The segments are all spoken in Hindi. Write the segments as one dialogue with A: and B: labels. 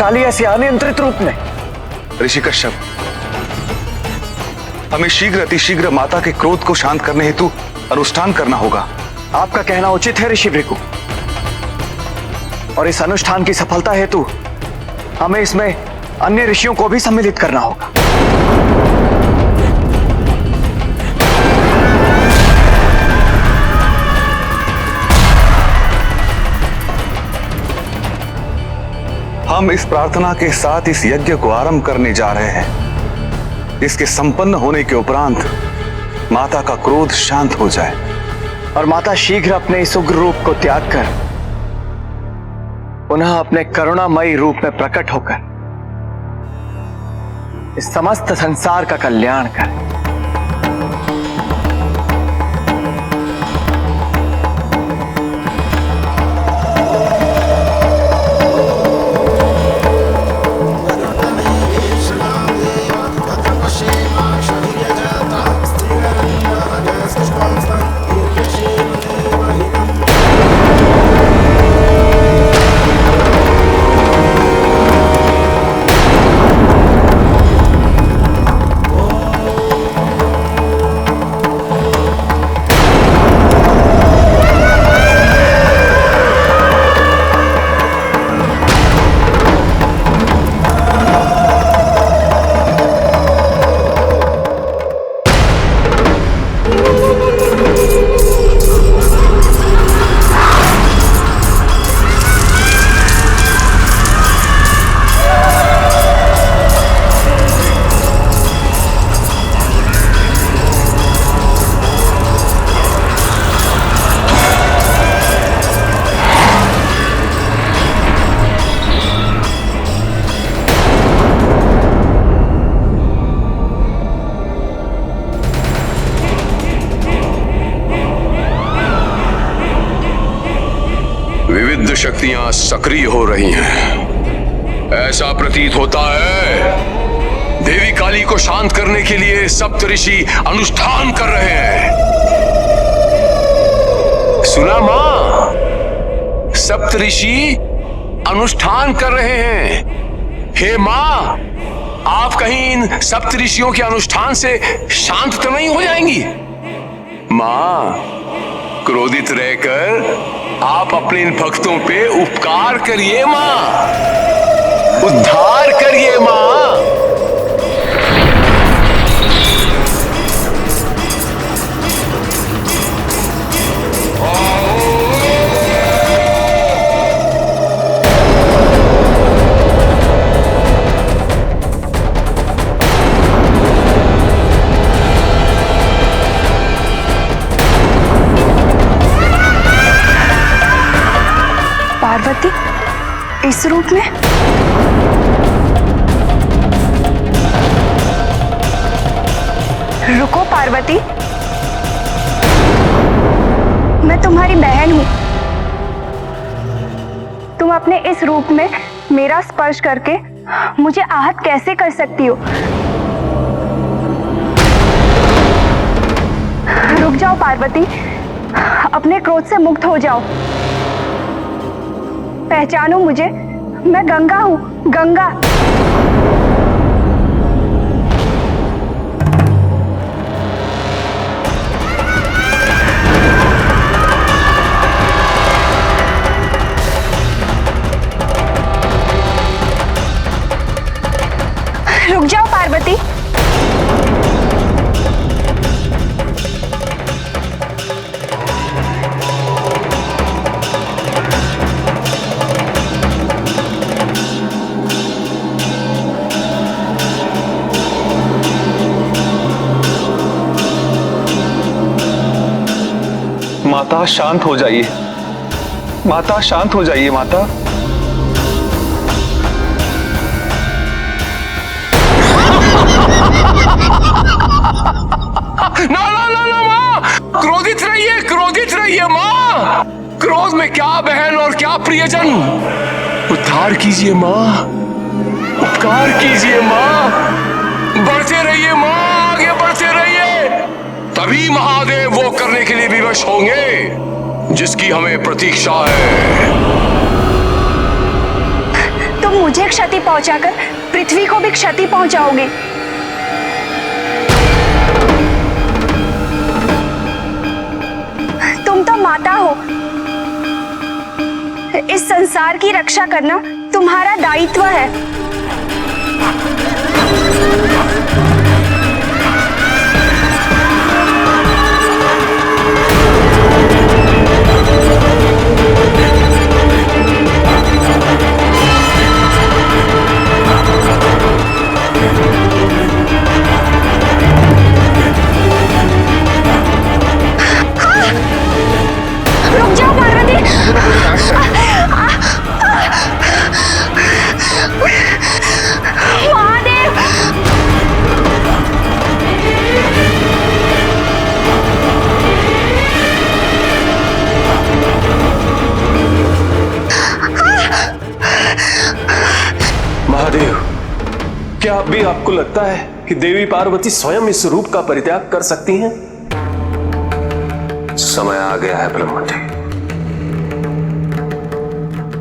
A: काली ऐसी अनियंत्रित रूप में।
B: ऋषि कश्यप, हमें शीघ्र अतिशीघ्र माता के क्रोध को शांत करने हेतु अनुष्ठान करना होगा।
A: आपका कहना उचित है ऋषि भृगु, और इस अनुष्ठान की सफलता हेतु हमें इसमें अन्य ऋषियों को भी सम्मिलित करना होगा।
B: हम इस प्रार्थना के साथ इस यज्ञ को आरंभ करने जा रहे हैं। इसके संपन्न होने के उपरांत माता का क्रोध शांत हो जाए
A: और माता शीघ्र अपने इस उग्र रूप को त्याग कर पुनः अपने करुणामयी रूप में प्रकट होकर इस समस्त संसार का कल्याण करे।
C: विविध शक्तियां सक्रिय हो रही हैं। ऐसा प्रतीत होता है देवी काली को शांत करने के लिए सप्तऋषि अनुष्ठान कर रहे हैं। सुना मां, सप्तऋषि अनुष्ठान कर रहे हैं। हे मां, आप कहीं इन सप्तऋषियों के अनुष्ठान से शांत तो नहीं हो जाएंगी? मां, क्रोधित रहकर आप अपने इन भक्तों पे उपकार करिए मां, उद्धार करिए मां।
D: पार्वती इस रूप में? रुको पार्वती, मैं तुम्हारी बहन हूं। तुम अपने इस रूप में मेरा स्पर्श करके मुझे आहत कैसे कर सकती हो? रुक जाओ पार्वती, अपने क्रोध से मुक्त हो जाओ। पहचानो मुझे, मैं गंगा हूं, गंगा। रुक जाओ पार्वती।
B: माता शांत हो जाइए, माता शांत हो जाइए माता।
C: ना ना ना ना मां, क्रोधित रहिए मां। क्रोध में क्या बहन और क्या प्रियजन। उद्धार कीजिए मां, उपकार कीजिए मां। बढ़ते रहिए मां, आगे बढ़ते रहिए। तभी महादेव वो करने के लिए विवश होंगे जिसकी हमें प्रतीक्षा है।
D: तुम मुझे क्षति पहुंचाकर पृथ्वी को भी क्षति पहुंचाओगे। तुम तो माता हो, इस संसार की रक्षा करना तुम्हारा दायित्व है। रुक जाओ पार्वती। महादेव,
E: महादेव, क्या अब भी आपको लगता है कि देवी पार्वती स्वयं इस रूप का परित्याग कर सकती हैं?
C: समय आ गया है ब्रह्मदेव।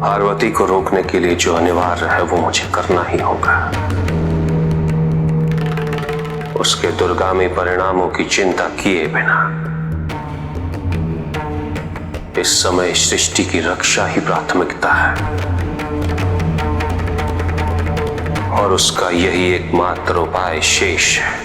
C: पार्वती को रोकने के लिए जो अनिवार्य है वो मुझे करना ही होगा। उसके दुर्गामी परिणामों की चिंता किए बिना इस समय सृष्टि की रक्षा ही प्राथमिकता है, और उसका यही एकमात्र उपाय शेष है।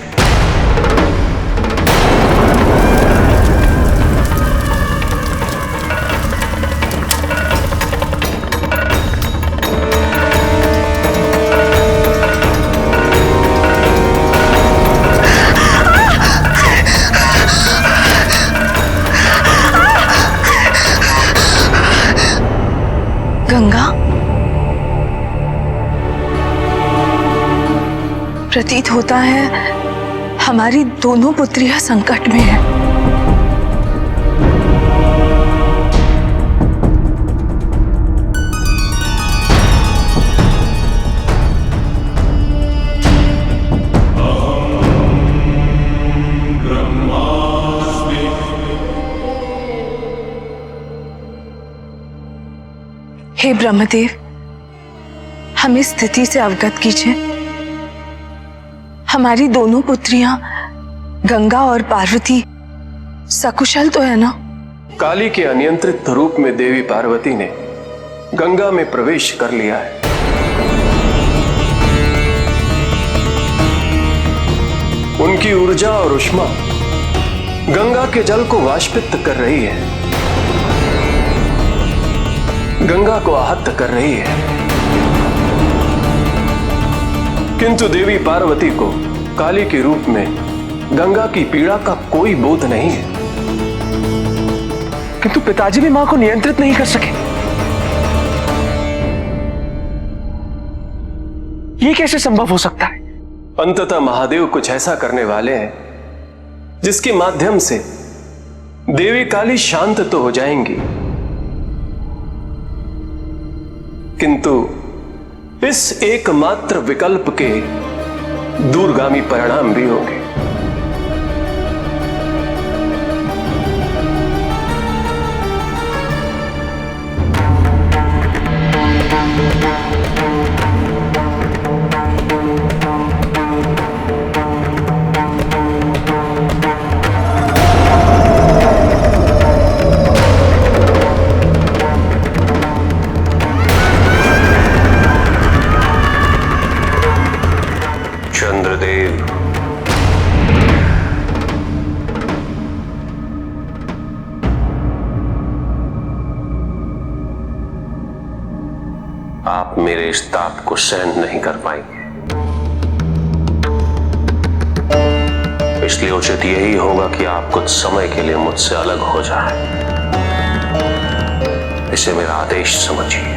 F: गंगा, प्रतीत होता है हमारी दोनों पुत्रियां संकट में हैं। हे ब्रह्मदेव, हमें स्थिति से अवगत कीजिए। हमारी दोनों पुत्रियां गंगा और पार्वती सकुशल तो है ना?
E: काली के अनियंत्रित रूप में देवी पार्वती ने गंगा में प्रवेश कर लिया है। उनकी ऊर्जा और ऊष्मा गंगा के जल को वाष्पित कर रही है, गंगा को आहत कर रही है। किंतु देवी पार्वती को काली के रूप में गंगा की पीड़ा का कोई बोध नहीं है।
A: किंतु पिताजी भी मां को नियंत्रित नहीं कर सके। ये कैसे संभव हो सकता है?
E: अंततः महादेव कुछ ऐसा करने वाले हैं जिसके माध्यम से देवी काली शांत तो हो जाएंगी, किंतु इस एकमात्र विकल्प के दूरगामी परिणाम भी होंगे। चंद्रदेव, आप मेरे इस ताप को सहन नहीं कर पाएंगे, इसलिए उचित यही होगा कि आप कुछ समय के लिए मुझसे अलग हो जाएं। इसे मेरा आदेश समझिए।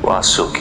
E: वासुकी,